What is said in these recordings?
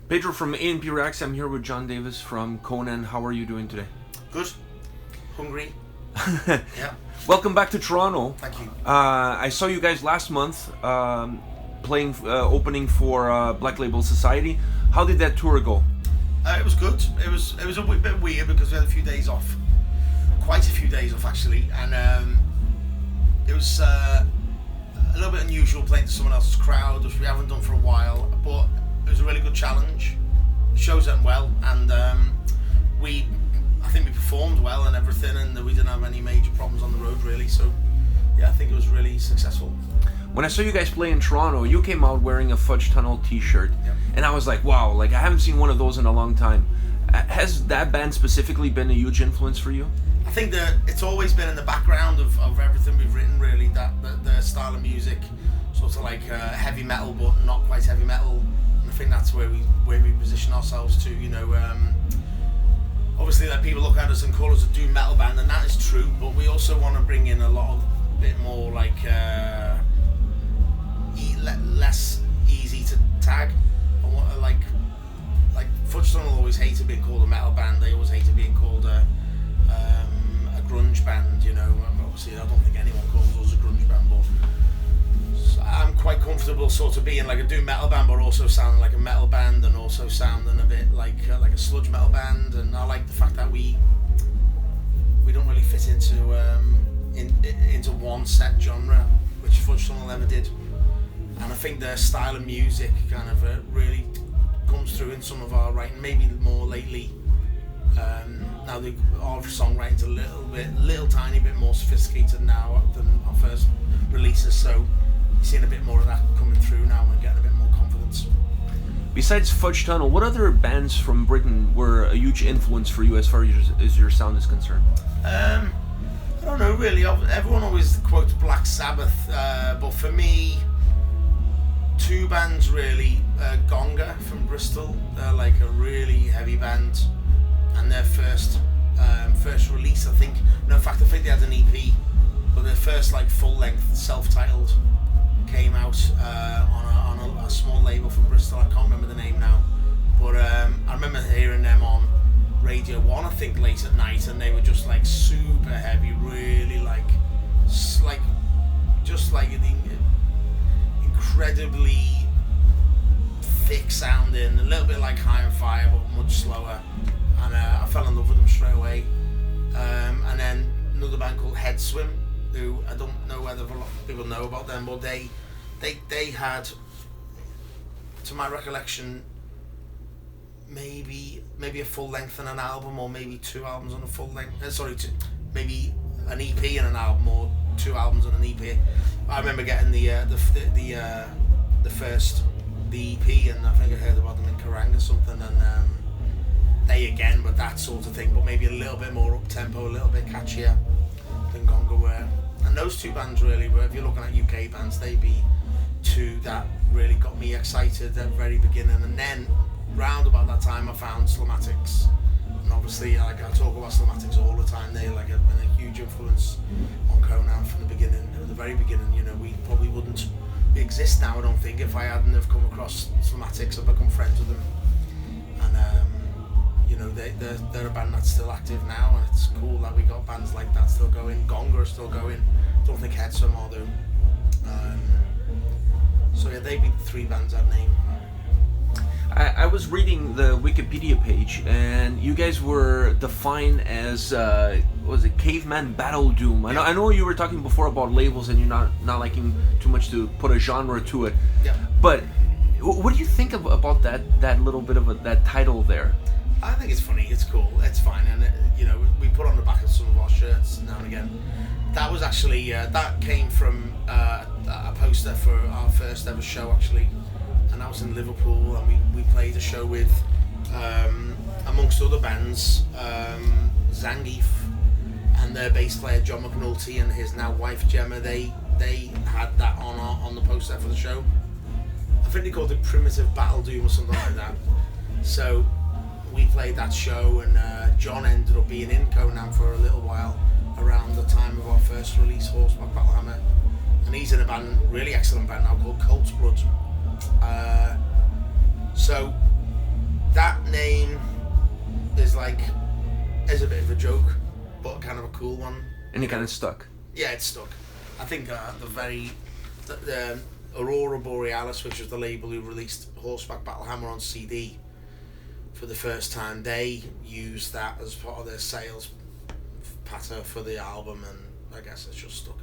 Pedro from A&P-REACTS. I'm here with John Davis from Conan. How are you doing today? Good. Hungry. Yeah. Welcome back to Toronto. Thank you. I saw you guys last month playing, opening for Black Label Society. How did that tour go? It was good. It was a bit weird because we had a few days off. Quite a few days off actually, and it was a little bit unusual playing to someone else's crowd, which we haven't done for a while. But it was a really good challenge. The shows went well, and I think we performed well and everything, and we didn't have any major problems on the road really. So yeah, I think it was really successful. When I saw you guys play in Toronto, you came out wearing a Fudge Tunnel t-shirt, yep. And I was like, wow, like I haven't seen one of those in a long time. Has that band specifically been a huge influence for you? I think that it's always been in the background of everything we've written really, that the style of music, sort of like heavy metal but not quite heavy metal, and I think that's where we position ourselves to, you know. Obviously like people look at us and call us a doom metal band, and that is true, but we also want to bring in a lot of bit more like less easy to tag. I want to like Fudge Tunnel always hated being called a metal band. They always hated being called a grunge band, you know. Obviously I don't think anyone calls us a grunge band, but I'm quite comfortable sort of being like a doom metal band but also sounding like a metal band, and also sounding a bit like a sludge metal band. And I like the fact that we don't really fit into one set genre, which Fudge Tunnel never did. And I think their style of music kind of really comes through in some of our writing, maybe more lately. Now our songwriting's a little tiny bit more sophisticated now than our first releases, so you're seeing a bit more of that coming through now and getting a bit more confidence. Besides Fudge Tunnel, what other bands from Britain were a huge influence for you as far as your sound is concerned? I don't know really. Everyone always quotes Black Sabbath, but for me, two bands really. Gonga from Bristol, they're like a really heavy band, and their first release, I think they had an EP, but their first like full-length self-titled came out on a small label from Bristol. I can't remember the name now, but I remember hearing them on Radio 1, I think, late at night, and they were just like super heavy, really just like incredibly thick sounding, a little bit like High on Fire but much slower, and I fell in love with them straight away. And then another band called Head Swim, who I don't know whether a lot of people know about them, but they had, to my recollection, maybe a full length and an album, or maybe two albums and a full length. Maybe an EP and an album, or two albums and an EP. I remember getting the EP, and I think I heard about them in Kerrang or something, and they again were that sort of thing, but maybe a little bit more up tempo, a little bit catchier than Gonga were. And those two bands really were, if you're looking at UK bands, they'd be two that really got me excited at the very beginning. And then round about that time I found Slamatics, and obviously like I talk about Slamatics all the time. They like have been a huge influence on Conan from the beginning, at the very beginning. You know, we probably wouldn't exist now, I don't think, if I hadn't have come across Slamatics and become friends with them. And you know, they're a band that's still active now, and it's cool that we got bands like that still going. Gonga are still going. Don't think Head Swim are though. So yeah, they'd be the three bands I'd name. I was reading the Wikipedia page, and you guys were defined as was it Caveman Battle Doom? I know you were talking before about labels, and you're not liking too much to put a genre to it. Yeah. But what do you think about that little bit of that title there? I think it's funny. It's cool. It's fine, and you know, we put on the back of some of our shirts now and again. That was actually that came from a poster for our first ever show actually. And that was in Liverpool, and we played a show with, amongst other bands, Zangief and their bass player John McNulty and his now wife Gemma. They had that on the poster for the show. I think they called it Primitive Battle Doom or something like that. So we played that show, and John ended up being in Conan for a little while around the time of our first release, Horseback Battle Hammer, and he's in a really excellent band now called Colt's Blood. So that name is a bit of a joke, but kind of a cool one. And it kind of stuck. Yeah, it's stuck. I think the Aurora Borealis, which was the label who released Horseback Battle Hammer on CD for the first time, they used that as part of their sales patter for the album, and I guess it's just stuck.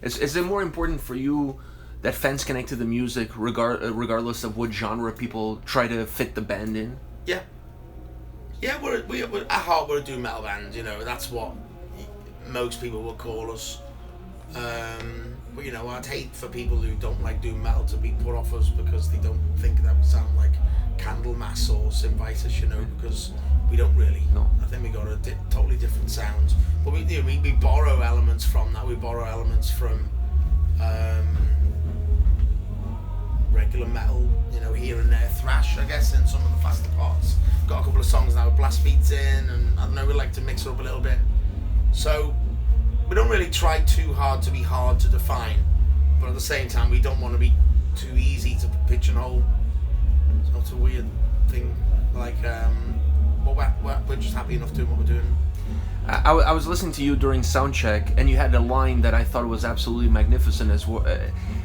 Is it more important for you that fans connect to the music regardless of what genre people try to fit the band in? Yeah. Yeah, we're at heart we're a doom metal band, you know, that's what most people would call us. But you know, I'd hate for people who don't like doom metal to be put off us because they don't think that we sound like Candlemass or Spires, you know, because we don't really. No. I think we got a totally different sound. But we borrow elements from that. We borrow elements from regular metal, you know, here and there, thrash, I guess, in some of the faster parts. Got a couple of songs now with blast beats in, and I don't know, we like to mix it up a little bit. So we don't really try too hard to be hard to define, but at the same time we don't want to be too easy to pigeonhole. So it's a weird thing, like, we're just happy enough doing what we're doing. I was listening to you during soundcheck, and you had a line that I thought was absolutely magnificent as well.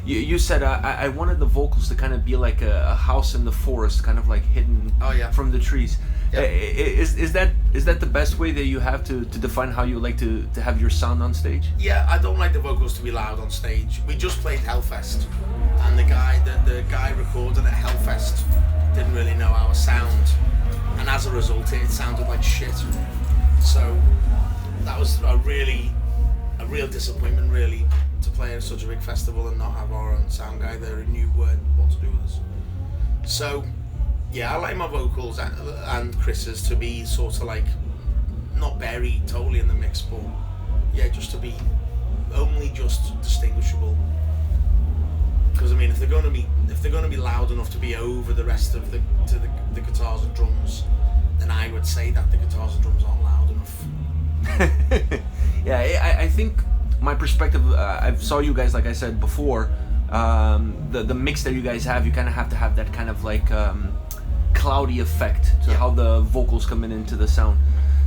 You said, I wanted the vocals to kind of be like a house in the forest, kind of like hidden from the trees. Yeah. Is that the best way that you have to define how you like to have your sound on stage? Yeah, I don't like the vocals to be loud on stage. We just played Hellfest, and the guy recording at Hellfest didn't really know our sound, and as a result it sounded like shit. So that was a real disappointment, really, to play at such a big festival and not have our own sound guy there who knew what to do with us. So yeah, I like my vocals and Chris's to be sort of like not buried totally in the mix, but yeah, just to be only just distinguishable. Because I mean, if they're going to be loud enough to be over the rest of the guitars and drums, then I would say that the guitars and drums aren't loud enough. Yeah, I think my perspective, I saw you guys, like I said before, the mix that you guys have, you kind of have to have that kind of like cloudy effect to how the vocals come into the sound.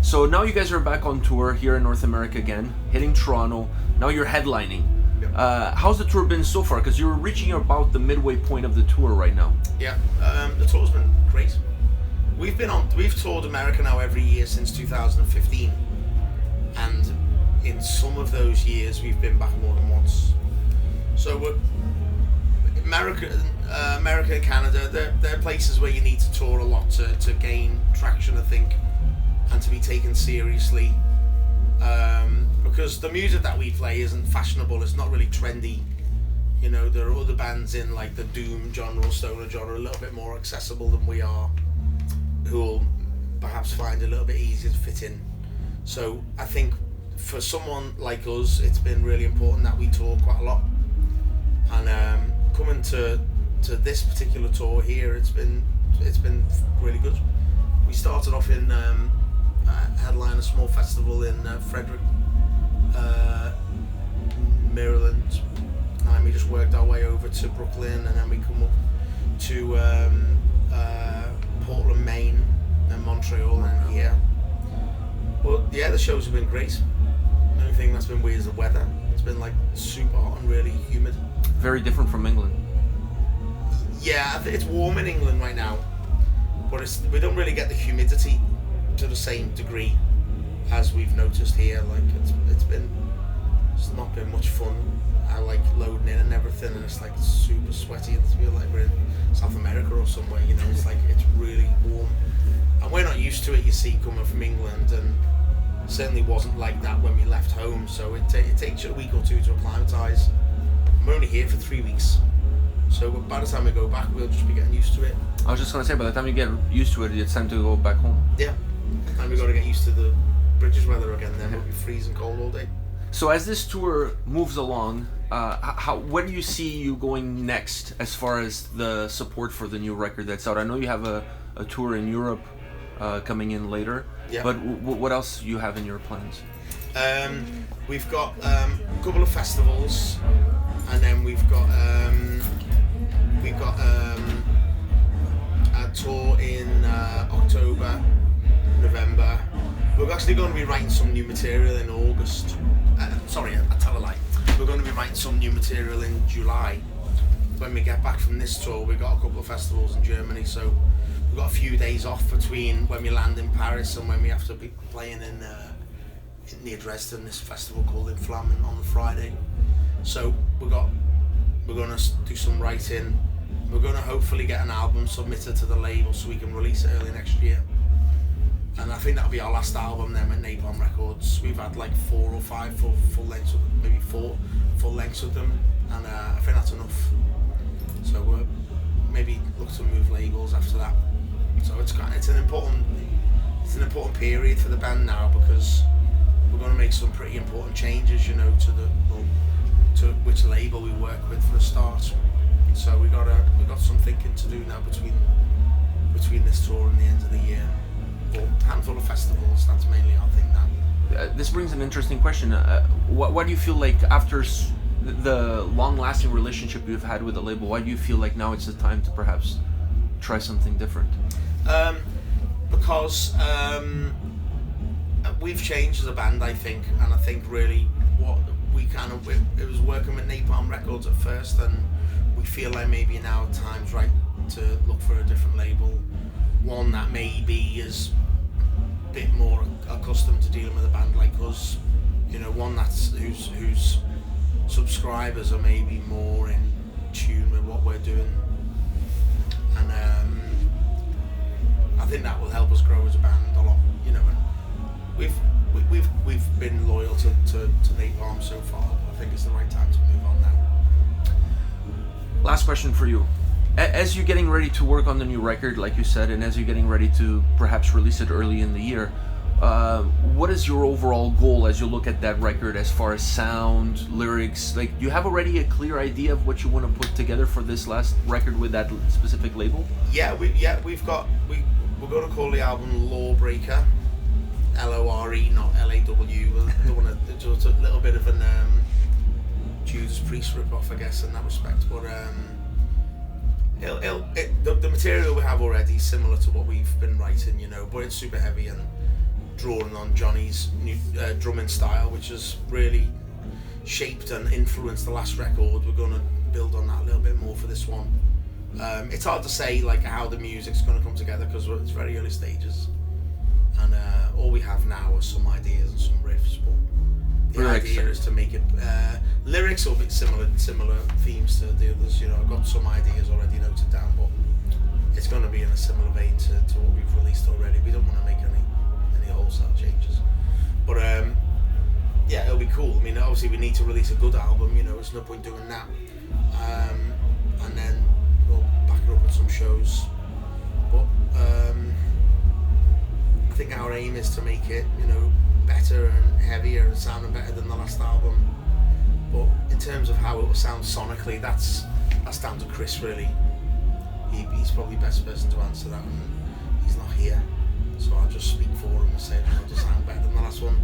So now you guys are back on tour here in North America again, hitting Toronto. Now you're headlining. How's the tour been so far? Because you're reaching about the midway point of the tour right now. Yeah, the tour's been great. We've toured America now every year since 2015, and in some of those years we've been back more than once. So America and Canada, they're places where you need to tour a lot to gain traction, I think, and to be taken seriously. Because the music that we play isn't fashionable, it's not really trendy. You know, there are other bands in like the doom genre, stoner genre, a little bit more accessible than we are, who will perhaps find it a little bit easier to fit in. So I think for someone like us, it's been really important that we tour quite a lot. And coming to this particular tour here, it's been really good. We started off in headline a small festival in Frederick, Maryland, and we just worked our way over to Brooklyn, and then we come up to Portland, Maine, and Montreal, and here. But yeah, the shows have been great. The only thing that's been weird is the weather. It's been like super hot and really humid. Very different from England. Yeah, it's warm in England right now, but we don't really get the humidity to the same degree as we've noticed here. Like it's not been much fun. I like loading in and everything, and it's like super sweaty. It feels like we're in South America or somewhere, you know. It's like it's really warm, and we're not used to it. You see, coming from England, and certainly wasn't like that when we left home. So it takes you a week or two to acclimatise. I'm only here for 3 weeks, so by the time we go back, we'll just be getting used to it. I was just gonna say, by the time you get used to it, it's time to go back home. Yeah, and we got to get used to the British weather again. Then we'll be freezing cold all day. So as this tour moves along, where do you see you going next as far as the support for the new record that's out? I know you have a tour in Europe coming in later, but what else do you have in your plans? We've got a couple of festivals, and then we've got tour in October, November. We're actually going to be writing some new material in August. Sorry, I tell a lie. We're going to be writing some new material in July. When we get back from this tour, we've got a couple of festivals in Germany, so we've got a few days off between when we land in Paris and when we have to be playing in near Dresden, this festival called Inflamen on the Friday. So we're going to do some writing. We're going to hopefully get an album submitted to the label so we can release it early next year. And I think that'll be our last album then at Napalm Records. We've had like 4 or 5 full lengths, maybe 4 full lengths with them, and I think that's enough. So we'll maybe look to move labels after that. So it's an important period for the band now, because we're going to make some pretty important changes, you know, to which label we work with for a start. So we got some thinking to do now between this tour and the end of the year. But a handful of festivals, that's mainly our thing now. This brings an interesting question. What do you feel like after the long-lasting relationship you've had with the label? Why do you feel like now it's the time to perhaps try something different? Because we've changed as a band, I think, and I think really what it was working with Napalm Records at first, and we feel like maybe now time's right to look for a different label, one that maybe is a bit more accustomed to dealing with a band like us, you know, one whose subscribers are maybe more in tune with what we're doing, and I think that will help us grow as a band a lot, you know. And we've been loyal to Napalm so far, but I think it's the right time to move on now. Last question for you. As you're getting ready to work on the new record, like you said, and as you're getting ready to perhaps release it early in the year, what is your overall goal as you look at that record as far as sound, lyrics? Like, do you have already a clear idea of what you want to put together for this last record with that specific label? We're going to call the album Lawbreaker, L-O-R-E, not L-A-W. I don't want to do a little bit of an Judas Priest rip-off, I guess, in that respect. But the material we have already is similar to what we've been writing, you know, but it's super heavy and drawing on Johnny's new drumming style, which has really shaped and influenced the last record. We're going to build on that a little bit more for this one. It's hard to say like how the music's going to come together because it's very early stages, and all we have now are some ideas and some riffs, but the idea is to make it lyrics will be similar themes to the others, you know. I've got some ideas already noted down, but it's going to be in a similar vein to what we've released already. We don't want to make any wholesale changes, but yeah, it'll be cool. I mean, obviously we need to release a good album, you know, there's no point doing that, and then we'll back it up with some shows, but I think our aim is to make it, you know, better and heavier and sounding better than the last album. But in terms of how it will sound sonically, that's down to Chris really. He's probably the best person to answer that, and he's not here, so I'll just speak for him and say it'll just sound better than the last one.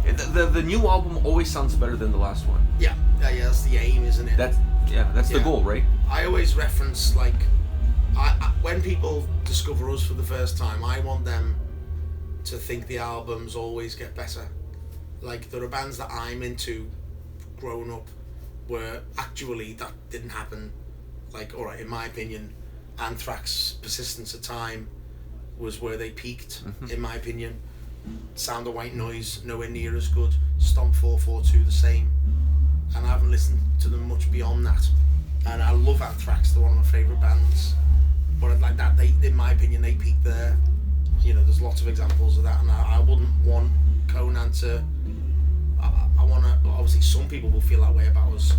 The new album always sounds better than the last one. Yeah, that's the aim, isn't it? That's the goal, right? I always reference, like, I when people discover us for the first time, I want them to think the albums always get better. Like, there are bands that I'm into growing up where actually that didn't happen. Like, alright, in my opinion, Anthrax, Persistence of Time was where they peaked, in my opinion. Sound of White Noise, nowhere near as good. Stomp 442, the same. And I haven't listened to them much beyond that. And I love Anthrax, they're one of my favourite bands. But like that, in my opinion, they peaked there. You know, there's lots of examples of that, and I wouldn't want Conan to. I want to. Obviously, some people will feel that way about us,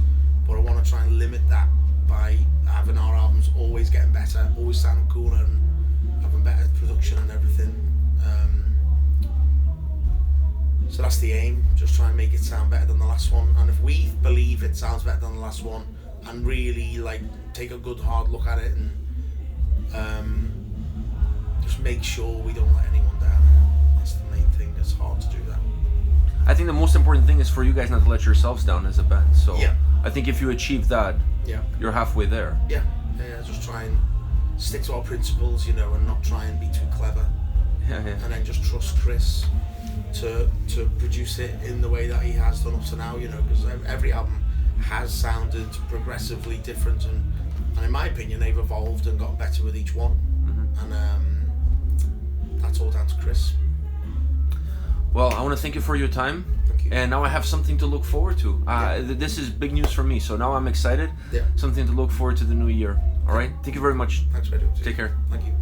but I want to try and limit that by having our albums always getting better, always sounding cooler, and having better production and everything. So that's the aim. Just try and make it sound better than the last one. And if we believe it sounds better than the last one, and really like take a good hard look at it, and just make sure we don't let anyone down. That's the main thing. It's hard to do that. I think the most important thing is for you guys not to let yourselves down as a band. So yeah. I think if you achieve that, yeah, you're halfway there. Yeah. Just try and stick to our principles, you know, and not try and be too clever. Yeah. And then just trust Chris to produce it in the way that he has done up to now, you know, because every album has sounded progressively different, and in my opinion they've evolved and got better with each one. And that's all down to Chris. Well, I want to thank you for your time. Thank you. And now I have something to look forward to. This is big news for me, so now I'm excited. Yeah. Something to look forward to the new year. All right? Thank you very much. Thanks for doing it. Take care. Thank you.